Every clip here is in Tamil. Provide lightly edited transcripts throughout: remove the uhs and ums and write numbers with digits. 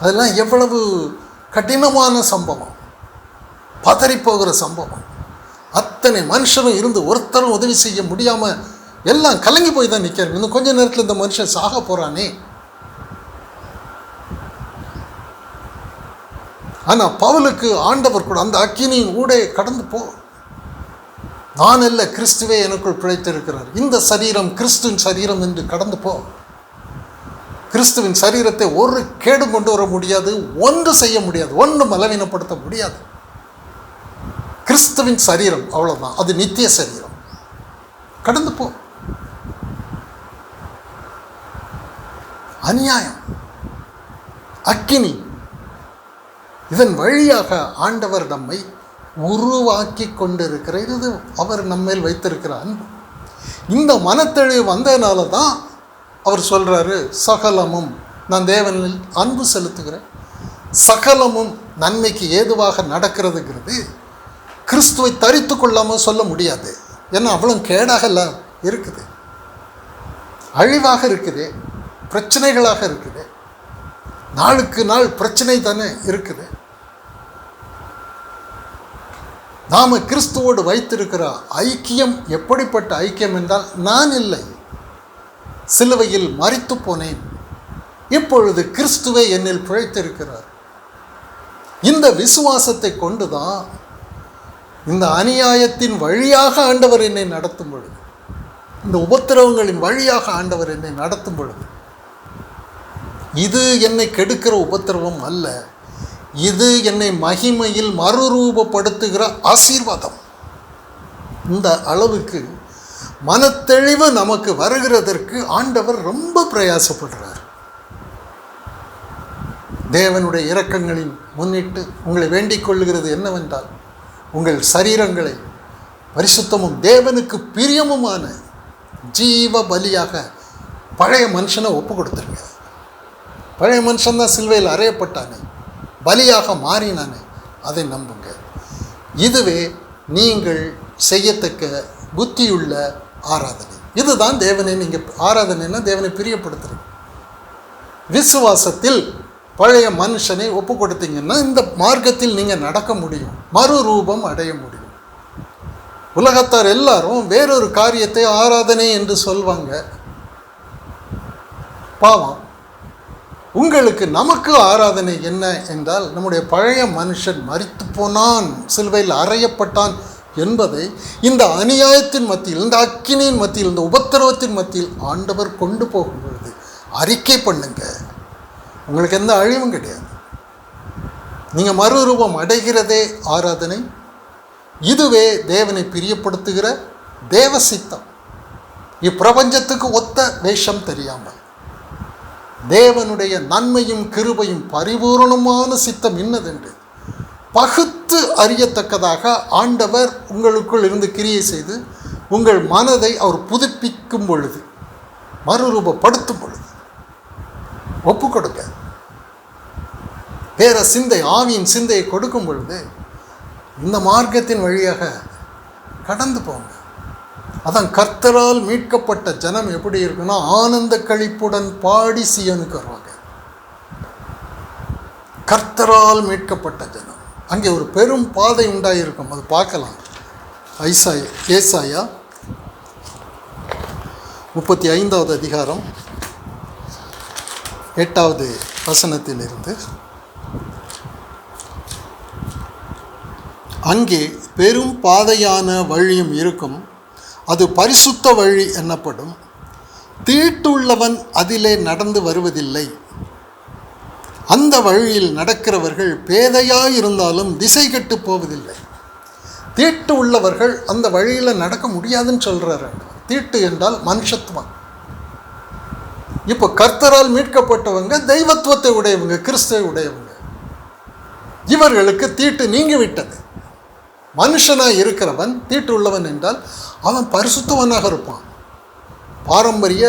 அதெல்லாம் எவ்வளவு கடினமான சம்பவம், பதறிப்போகிற சம்பவம். அத்தனை மனுஷரும் இருந்து ஒருத்தரும் உதவி செய்ய முடியாமல் எல்லாம் கலங்கி போய் தான் நிற்கிறாங்க. இன்னும் கொஞ்ச நேரத்தில் இந்த மனுஷன் சாக போகிறானே. ஆனால் பவுலுக்கு ஆண்டவர் கூட அந்த அக்கினியின் ஊடே கடந்து போ, நான் அல்ல கிறிஸ்துவே எனக்குள் பிழைத்திருக்கிறார், இந்த சரீரம் கிறிஸ்துவின் சரீரம் என்று கடந்து போ. கிறிஸ்துவின் சரீரத்தை ஒரு கேடு கொண்டு வர முடியாது, ஒன்று செய்ய முடியாது, ஒன்றும் பலவீனப்படுத்த முடியாது. கிறிஸ்துவின் சரீரம் அவ்வளோதான், அது நித்திய சரீரம். கடந்து போ. அநியாயம், அக்கினி, இதன் வழியாக ஆண்டவர் நம்மை உருவாக்கி கொண்டிருக்கிற, இது அவர் நம்மேல் வைத்திருக்கிற அன்பு. இந்த மனத்தெளிவு வந்ததுனால தான் அவர் சொல்கிறாரு, சகலமும், நான் தேவனில் அன்பு செலுத்துகிறேன், சகலமும் நன்மைக்கு ஏதுவாக நடக்கிறதுங்கிறது கிறிஸ்துவை தரித்து கொள்ளாமல் சொல்ல முடியாது. ஏன்னா அவ்வளோ கேடாக இருக்குது, அழிவாக இருக்குது, பிரச்சனைகளாக இருக்குது, நாளுக்கு நாள் பிரச்சனை தானே இருக்குது. நாம் கிறிஸ்துவோடு வைத்திருக்கிற ஐக்கியம் எப்படிப்பட்ட ஐக்கியம் என்றால், நான் இல்லை, சிலுவையில் மரித்து போனேன், இப்பொழுது கிறிஸ்துவே என்னில் பிழைத்திருக்கிறார். இந்த விசுவாசத்தை கொண்டுதான் இந்த அநியாயத்தின் வழியாக ஆண்டவர் என்னை நடத்தும் பொழுது, இந்த உபத்திரவங்களின் வழியாக ஆண்டவர் என்னை நடத்தும் பொழுது, இது என்னை கெடுக்கிற உபத்திரவம் அல்ல, இது என்னை மகிமையில் மறுரூபப்படுத்துகிற ஆசீர்வாதம். இந்த அளவுக்கு மனத்தெளிவு நமக்கு வருகிறதற்கு ஆண்டவர் ரொம்ப பிரயாசப்படுறார். தேவனுடைய இரக்கங்களின் முன்னிட்டு உங்களை வேண்டிக் கொள்ளுகிறது என்னவென்றால், உங்கள் சரீரங்களை பரிசுத்தமும் தேவனுக்கு பிரியமுமான ஜீவ பலியாக பழைய மனுஷனை ஒப்பு கொடுத்துருங்க. பழைய மனுஷன்தான் சிலுவையில் அறையப்பட்டானே, பலியாக மாறினானே, அதை நம்புங்க. இதுவே நீங்கள் செய்யத்தக்க புத்தியுள்ள ஆராதனை. இதுதான் தேவனை, நீங்கள் ஆராதனைன்னா தேவனை பிரியப்படுத்துறீங்க. விசுவாசத்தில் பழைய மனுஷனை ஒப்பு கொடுத்தீங்கன்னா இந்த மார்க்கத்தில் நீங்கள் நடக்க முடியும், மறுரூபம் அடைய முடியும். உலகத்தார் எல்லாரும் வேறொரு காரியத்தை ஆராதனை என்று சொல்வாங்க. பாவம், உங்களுக்கு நமக்கு ஆராதனை என்ன என்றால், நம்முடைய பழைய மனுஷன் மரித்து போனான், சிலுவையில் அறையப்பட்டான் என்பதை இந்த அநியாயத்தின் மத்தியில், இந்த அக்கினியின் மத்தியில், இந்த உபத்திரவத்தின் மத்தியில் ஆண்டவர் கொண்டு போகும் பொழுது அறிக்கை பண்ணுங்க. உங்களுக்கு எந்த அழிவும் கிடையாது. நீங்கள் மறுரூபம் அடைகிறதே ஆராதனை. இதுவே தேவனை பிரியப்படுத்துகிற தேவ சித்தம். இப்பிரபஞ்சத்துக்கு ஒத்த வேஷம் தெரியாமல் தேவனுடைய நன்மையும் கிருபையும் பரிபூரணமான சித்தம் இன்னதென்று பகுத்து அறியத்தக்கதாக ஆண்டவர் உங்களுக்குள் இருந்து கிரியை செய்து உங்கள் மனதை அவர் புதுப்பிக்கும் பொழுது, மறுரூபப்படுத்தும் பொழுது ஒப்பு கொடுக்க, வேற சிந்தை, ஆவியின் சிந்தையை கொடுக்கும் பொழுது இந்த மார்க்கத்தின் வழியாக கடந்து போங்க. அதான் கர்த்தரால் மீட்கப்பட்ட ஜனம் எப்படி இருக்குன்னா, ஆனந்த களிப்புடன் பாடி சீயோனுக்கு வருவாங்க. கர்த்தரால் மீட்கப்பட்ட ஜனம், அங்கே ஒரு பெரும் பாதை உண்டாயிருக்கும், அது பார்க்கலாம். ஏசாயா 35வது அதிகாரம் 8வது வசனத்திலிருந்து, அங்கே பெரும் பாதையான வழியும் இருக்கும், அது பரிசுத்த வழி எனப்படும், தீட்டுள்ளவன் அதிலே நடந்து வருவதில்லை, அந்த வழியில் நடக்கிறவர்கள் பேதையாயிருந்தாலும் திசை கெட்டு போவதில்லை. தீட்டு உள்ளவர்கள் அந்த வழியில் நடக்க முடியாதுன்னு சொல்கிறாரு. தீட்டு என்றால் மனுஷத்துவம். இப்போ கர்த்தரால் மீட்கப்பட்டவங்க தெய்வத்துவத்தை உடையவங்க, கிறிஸ்துவை உடையவங்க. இவர்களுக்கு தீட்டு நீங்கி விட்டது. மனுஷனாக இருக்கிறவன் தீட்டு உள்ளவன் என்றால் அவன் பரிசுத்தவனாக இருப்பான். பாரம்பரிய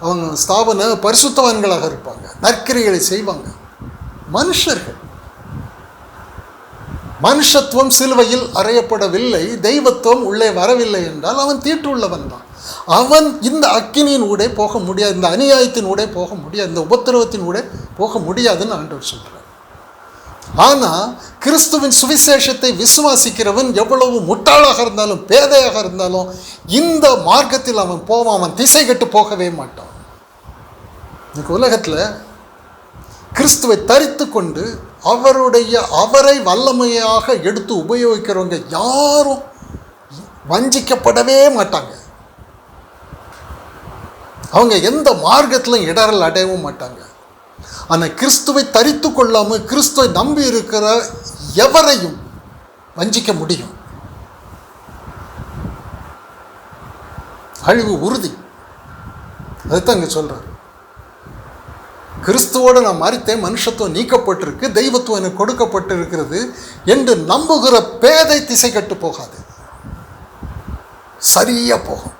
அவங்க ஸ்தாபன பரிசுத்தவான்களாக இருப்பாங்க, நற்கிரிகளை செய்வாங்க. மனுஷர்கள், மனுஷத்துவம் சிலுவையில் அறையப்படவில்லை, தெய்வத்துவம் உள்ளே வரவில்லை என்றால் அவன் தீட்டு உள்ளவன் தான். அவன் இந்த அக்கினியின் ஊடே போக முடியாது, இந்த அநியாயத்தின் ஊடே போக முடியாது, இந்த உபத்திரவத்தின் ஊடே போக முடியாதுன்னு ஆண்டவர் சொல்கிறார். ஆனால் கிறிஸ்துவின் சுவிசேஷத்தை விசுவாசிக்கிறவன் எவ்வளவு முட்டாளாக இருந்தாலும் பேதையாக இருந்தாலும் இந்த மார்க்கத்தில் அவன் போவான், அவன் திசை கட்டு போகவே மாட்டான். இன்னைக்கு உலகத்தில் கிறிஸ்துவை தரித்து கொண்டு அவரை வல்லமையாக எடுத்து உபயோகிக்கிறவங்க யாரும் வஞ்சிக்கப்படவே மாட்டாங்க. அவங்க எந்த மார்க்கத்திலும் இடரல் அடையவும் மாட்டாங்க. ஆனால் கிறிஸ்துவை தரித்து கொள்ளாமல் கிறிஸ்துவை நம்பி இருக்கிற எவரையும் வஞ்சிக்க முடியும். அழிவு உறுதி. அதுதான் இங்கே சொல்றாரு. கிறிஸ்துவோடு நான் மறித்தேன், மனுஷத்துவம் நீக்கப்பட்டிருக்கு, தெய்வத்துவம் எனக்கு கொடுக்கப்பட்டிருக்கிறது என்று நம்புகிற பேதை திசை கட்டு போகாது, சரியா போகும்.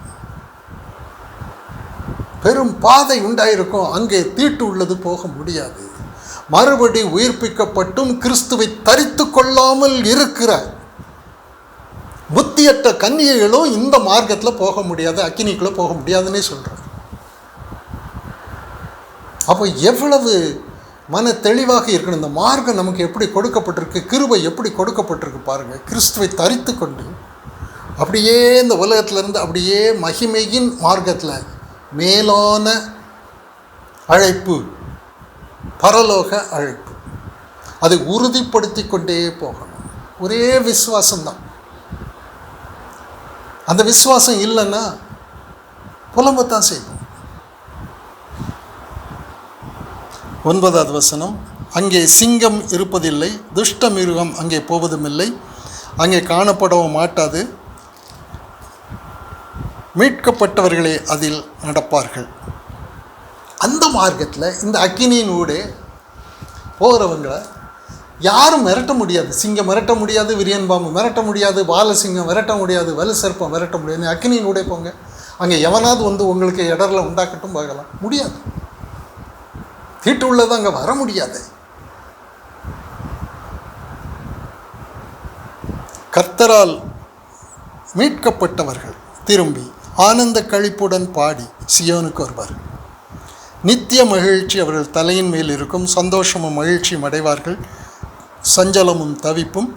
பெரும் பாதை உண்டாயிருக்கும், அங்கே தீட்டு உள்ளது, போக முடியாது. மறுபடி உயிர்ப்பிக்கப்பட்டும் கிறிஸ்துவை தரித்து கொள்ளாமல் இருக்கிற புத்தியற்ற கன்னிகைகளும் இந்த மார்க்கத்தில் போக முடியாது, அக்கினிக்குள்ளே போக முடியாதுன்னே சொல்கிறார். அப்போ எவ்வளவு மன தெளிவாக இருக்கணும். இந்த மார்க்கம் நமக்கு எப்படி கொடுக்கப்பட்டிருக்கு, கிருபை எப்படி கொடுக்கப்பட்டிருக்கு பாருங்கள். கிறிஸ்துவை தரித்து கொண்டு அப்படியே இந்த உலகத்திலேருந்து அப்படியே மகிமையின் மார்க்கத்தில் மேலான அழைப்பு, பரலோக அழைப்பு, அதை உறுதிப்படுத்தி கொண்டே போகணும். ஒரே விசுவாசம்தான். அந்த விசுவாசம் இல்லைன்னா புலம்பத்தான் செய்வோம். 9வது வசனம், அங்கே சிங்கம் இருப்பதில்லை, துஷ்ட மிருகம் அங்கே போவதுமில்லை, அங்கே காணப்படவும் மாட்டாது, மீட்கப்பட்டவர்களே அதில் நடப்பார்கள். அந்த மார்க்கத்தில் இந்த அக்கினியின் ஊடே போகிறவங்களை யாரும் மிரட்ட முடியாது. சிங்கம் மிரட்ட முடியாது, விரியன் பாம்பு மிரட்ட முடியாது, பாலசிங்கம் விரட்ட முடியாது, வலு சர்ப்பம் விரட்ட முடியாது. அக்கினியின் ஊடே போங்க, அங்கே எவனாவது வந்து உங்களுக்கு இடர்ல உண்டாக்கட்டும் பார்க்கலாம், முடியாது. தீட்டு உள்ளது அங்கே வர முடியாது. கர்த்தரால் மீட்கப்பட்டவர்கள் திரும்பி ஆனந்த களிப்புடன் பாடி சியோனுக்கு வருவார். நித்திய மகிழ்ச்சி அவர்கள் தலையின் மேல் இருக்கும், சந்தோஷமும் மகிழ்ச்சியும் அடைவார்கள், சஞ்சலமும் தவிப்பும்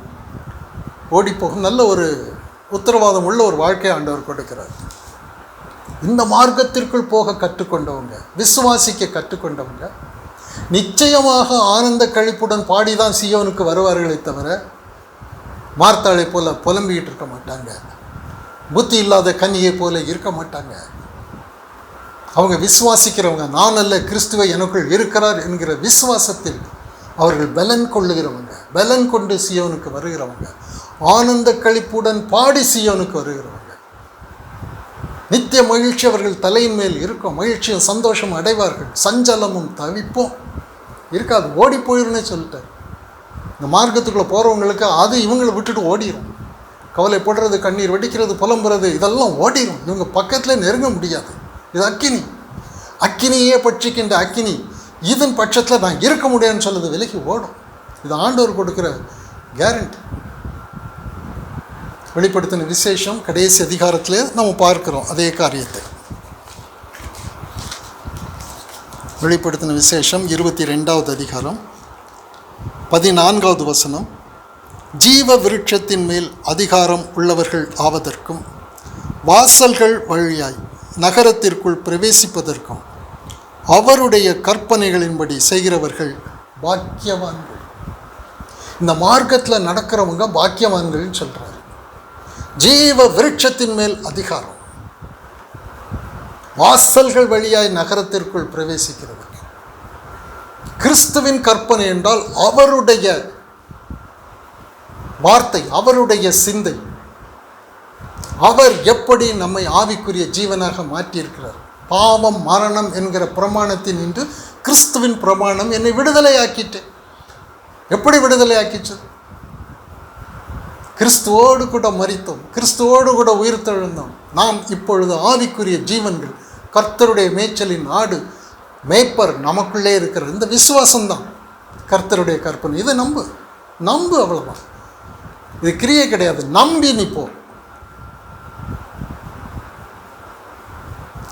ஓடிப்போகும். நல்ல ஒரு உத்தரவாதம் உள்ள ஒரு வாழ்க்கையை ஆண்டவர் கொடுக்கிறார். இந்த மார்க்கத்திற்குள் போக கற்றுக்கொண்டவங்க, விசுவாசிக்க கற்றுக்கொண்டவங்க நிச்சயமாக ஆனந்த கழிப்புடன் பாடிதான் சியோனுக்கு வருவார்களே தவிர மார்த்தாளை போல புலம்பிக்கிட்டு இருக்க மாட்டாங்க, புத்தி இல்லாத கன்னியை போல இருக்க மாட்டாங்க. அவங்க விசுவாசிக்கிறவங்க, நான் அல்ல கிறிஸ்துவை எனக்குள் இருக்கிறார் என்கிற விசுவாசத்தில் அவர்கள் பலன் கொள்ளுகிறவங்க, பலன் கொண்டு சியோனுக்கு வருகிறவங்க, ஆனந்த கழிப்புடன் பாடி சியோனுக்கு வருகிறவங்க. நித்திய மகிழ்ச்சி அவர்கள் தலையின் மேல் இருக்கும், மகிழ்ச்சியும் சந்தோஷம் அடைவார்கள், சஞ்சலமும் தவிப்பும் இருக்காது. ஓடி போயிடும்னே சொல்லிட்டார். இந்த மார்க்கத்துக்குள்ளே போகிறவங்களுக்கு அது இவங்களை விட்டுட்டு ஓடிடும். கவலைப்படுறது, கண்ணீர் வெடிக்கிறது, புலம்புறது, இதெல்லாம் ஓடிடும். இவங்க பக்கத்தில் நெருங்க முடியாது. இது அக்கினி, அக்கினியே பட்சிக்கின்ற அக்கினி. இதன் பட்சத்தில் நான் இருக்க முடியாதுன்னு சொல்லுது, விலகி ஓடும். இது ஆண்டவர் கொடுக்குற கேரண்டி. வெளிப்படுத்தின விசேஷம் கடைசி அதிகாரத்திலே நம்ம பார்க்கிறோம் அதே காரியத்தை. வெளிப்படுத்தின விசேஷம் 22வது அதிகாரம் 14வது வசனம், ஜீவ விருட்சத்தின் மேல் அதிகாரம் உள்ளவர்கள் ஆவதற்கும் வாசல்கள் வழியாய் நகரத்திற்குள் பிரவேசிப்பதற்கும் அவருடைய கற்பனைகளின்படி செய்கிறவர்கள் பாக்கியவான்கள். இந்த மார்க்கத்தில் நடக்கிறவங்க பாக்கியவான்கள்னு சொல்கிறார். ஜீவ விருட்சத்தின் மேல் அதிகாரம், வாசல்கள் வழியாய் நகரத்திற்குள் பிரவேசிக்கிறது. கிறிஸ்துவின் கற்பனை என்றால் அவருடைய வார்த்தை, அவருடைய சிந்தை, அவர் எப்படி நம்மை ஆவிக்குரிய ஜீவனாக மாற்றியிருக்கிறார். பாவம் மரணம் என்கிற பிரமாணத்தின் இன்று கிறிஸ்துவின் பிரமாணம் என்னை விடுதலையாக்கிட்டு. எப்படி விடுதலையாக்கிச்சு? கிறிஸ்துவோடு கூட மரித்தோம், கிறிஸ்துவோடு கூட உயிர் தெழுந்தோம். நாம் இப்பொழுது ஆவிக்குரிய ஜீவன்கள், கர்த்தருடைய மேய்ச்சலின் ஆடு, மேய்ப்பர் நமக்குள்ளே இருக்கிற இந்த விசுவாசம்தான் கர்த்தருடைய கற்பனை. இதை நம்பு, அவ்வளோதான். இது கிரியை கிடையாது, நம்பி நீ போ.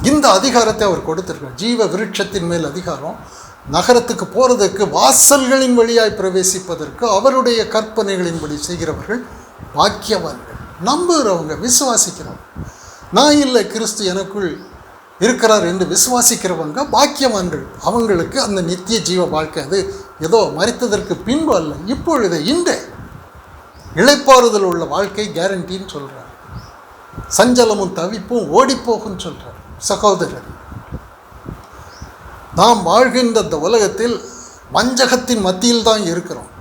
இந்த அதிகாரத்தை அவர் கொடுத்திருக்கார். ஜீவ விருட்சத்தின் மேல் அதிகாரம், நகரத்துக்கு போகிறதுக்கு வாசல்களின் வழியாய் பிரவேசிப்பதற்கு அவருடைய கற்பனைகளின்படி செய்கிறவர்கள் பாக்கியவான்கள். நம்புகிறவங்க, விசுவாசிக்கிறவங்க, நான் இல்லை கிறிஸ்து எனக்குள் இருக்கிறார் என்று விசுவாசிக்கிறவங்க பாக்கியவான்கள். அவங்களுக்கு அந்த நித்திய ஜீவ வாழ்க்கை அது ஏதோ மரித்ததற்கு பின்பு அல்ல, இப்பொழுது இன்றே இளைப்பாறுதல் உள்ள வாழ்க்கை கேரண்டின்னு சொல்கிறார். சஞ்சலமும் தவிப்பும் ஓடிப்போகும்னு சொல்கிறார். சகோதரர், நாம் வாழ்கின்ற இந்த உலகத்தில் வஞ்சகத்தின் மத்தியில் தான் இருக்கிறோம்.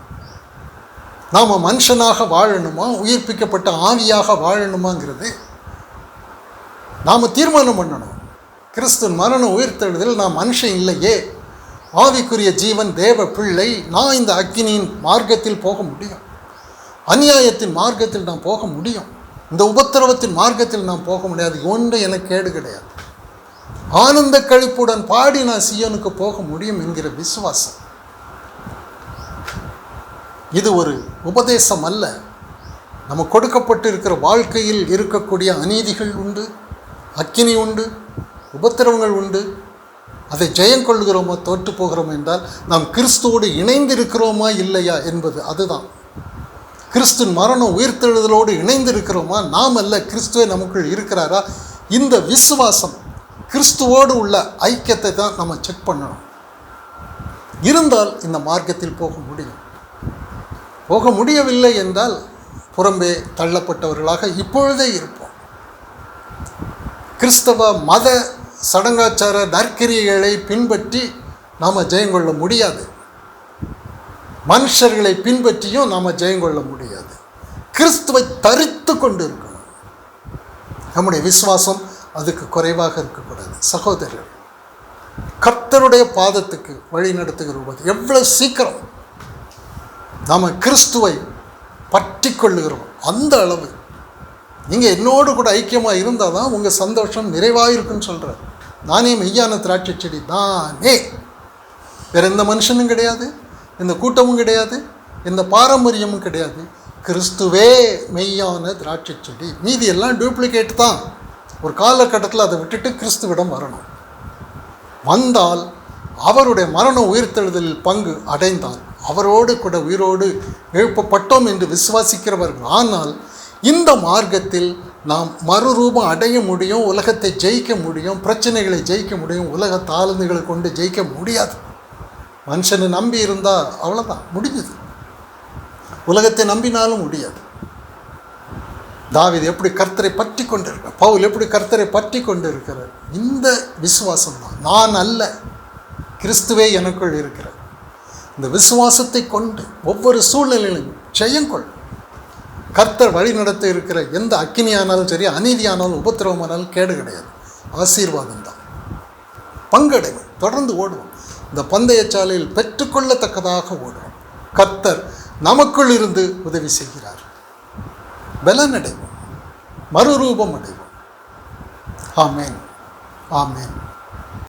நாம் மனுஷனாக வாழணுமா, உயிர்ப்பிக்கப்பட்ட ஆவியாக வாழணுமாங்கிறது நாம் தீர்மானம் பண்ணணும். கிறிஸ்துவின் மரண உயிர்த்தெழுதல் நான் மனுஷன் இல்லையே, ஆவிக்குரிய ஜீவன், தேவ பிள்ளை, நான் இந்த அக்கினியின் மார்க்கத்தில் போக முடியும், அநியாயத்தின் மார்க்கத்தில் நான் போக முடியும், இந்த உபத்திரவத்தின் மார்க்கத்தில் நான் போக முடியாது, ஒன்று எனக்கு கேடு கிடையாது, ஆனந்த கழிப்புடன் பாடி நான் சீயோனுக்கு போக முடியும் என்கிற விசுவாசம். இது ஒரு உபதேசம் அல்ல. நம்ம கொடுக்கப்பட்டு இருக்கிற வாழ்க்கையில் இருக்கக்கூடிய அநீதிகள் உண்டு, அக்கினி உண்டு, உபத்திரவங்கள் உண்டு. அதை ஜெயம் கொள்கிறோமா தோற்று போகிறோம் என்றால் நாம் கிறிஸ்துவோடு இணைந்திருக்கிறோமா இல்லையா என்பது அதுதான். கிறிஸ்துவின் மரணம் உயிர்த்தெழுதலோடு இணைந்திருக்கிறோமா, நாம் அல்ல, கிறிஸ்துவே நமக்குள் இருக்கிறாரா, இந்த விசுவாசம் கிறிஸ்துவோடு உள்ள ஐக்கியத்தை தான் நம்ம செக் பண்ணணும். இருந்தால் இந்த மார்க்கத்தில் போக முடியும். போக முடியவில்லை என்றால் புறம்பே தள்ளப்பட்டவர்களாக இப்பொழுதே இருப்போம். கிறிஸ்தவ மத சடங்காச்சார நற்கிரியைகளை பின்பற்றி நாம் ஜெயங்கொள்ள முடியாது. மனுஷர்களை பின்பற்றியும் நாம் ஜெயங்கொள்ள முடியாது. கிறிஸ்துவை தரித்து கொண்டு இருக்கணும். நம்முடைய விசுவாசம் அதுக்கு குறைவாக இருக்கக்கூடாது. சகோதரர், கர்த்தருடைய பாதத்துக்கு வழி நடத்துகிற போது எவ்வளவு சீக்கிரம் நாம் கிறிஸ்துவை பற்றி கொள்ளுகிறோம், அந்த அளவு நீங்கள் என்னோடு கூட ஐக்கியமாக இருந்தால் தான் உங்கள் சந்தோஷம் நிறைவாக இருக்குன்னு சொல்கிறார். நானே மெய்யான திராட்சை செடி, நானே, வேறு எந்த மனுஷனும் கிடையாது, எந்த கூட்டமும் கிடையாது, எந்த பாரம்பரியமும் கிடையாது. கிறிஸ்துவே மெய்யான திராட்சை செடி, மீதி எல்லாம் டூப்ளிகேட் தான். ஒரு காலகட்டத்தில் அதை விட்டுட்டு கிறிஸ்துவிடம் வரணும். வந்தால் அவருடைய மரண உயிர்த்தெழுதலில் பங்கு அடைந்தால் அவரோடு கூட உயிரோடு எழுப்பப்பட்டோம் என்று விசுவாசிக்கிறவர்கள். ஆனால் இந்த மார்க்கத்தில் நாம் மறுரூபம் அடைய முடியும், உலகத்தை ஜெயிக்க முடியும், பிரச்சனைகளை ஜெயிக்க முடியும், உலக தாழ்ந்துகளை கொண்டு ஜெயிக்க முடியாது. மனுஷனை நம்பி இருந்தால் அவ்வளோதான், முடிஞ்சது. உலகத்தை நம்பினாலும் முடியாது. தாவீது எப்படி கர்த்தரை பற்றி கொண்டு இருக்கிறார், பவுல் எப்படி கர்த்தரை பற்றி கொண்டு இருக்கிறார், இந்த விசுவாசம் தான். நான் அல்ல, கிறிஸ்துவே எனக்குள் இருக்கிறார். இந்த விசுவாசத்தை கொண்டு ஒவ்வொரு சூழ்நிலையிலும் ஜெயங்கொள். கர்த்தர் வழி நடத்த இருக்கிற எந்த அக்கினியானாலும் சரி, அநீதியானாலும் உபத்திரவமானாலும் கேடு கிடையாது, ஆசீர்வாதம் தான். பங்கடைவோம், தொடர்ந்து ஓடுவோம், இந்த பந்தயச்சாலையில் பெற்றுக்கொள்ளத்தக்கதாக ஓடுவோம். கர்த்தர் நமக்குள் இருந்து உதவி செய்கிறார். பலன் அடைவோம், மறுரூபம் அடைவோம். ஆமேன், ஆமேன்.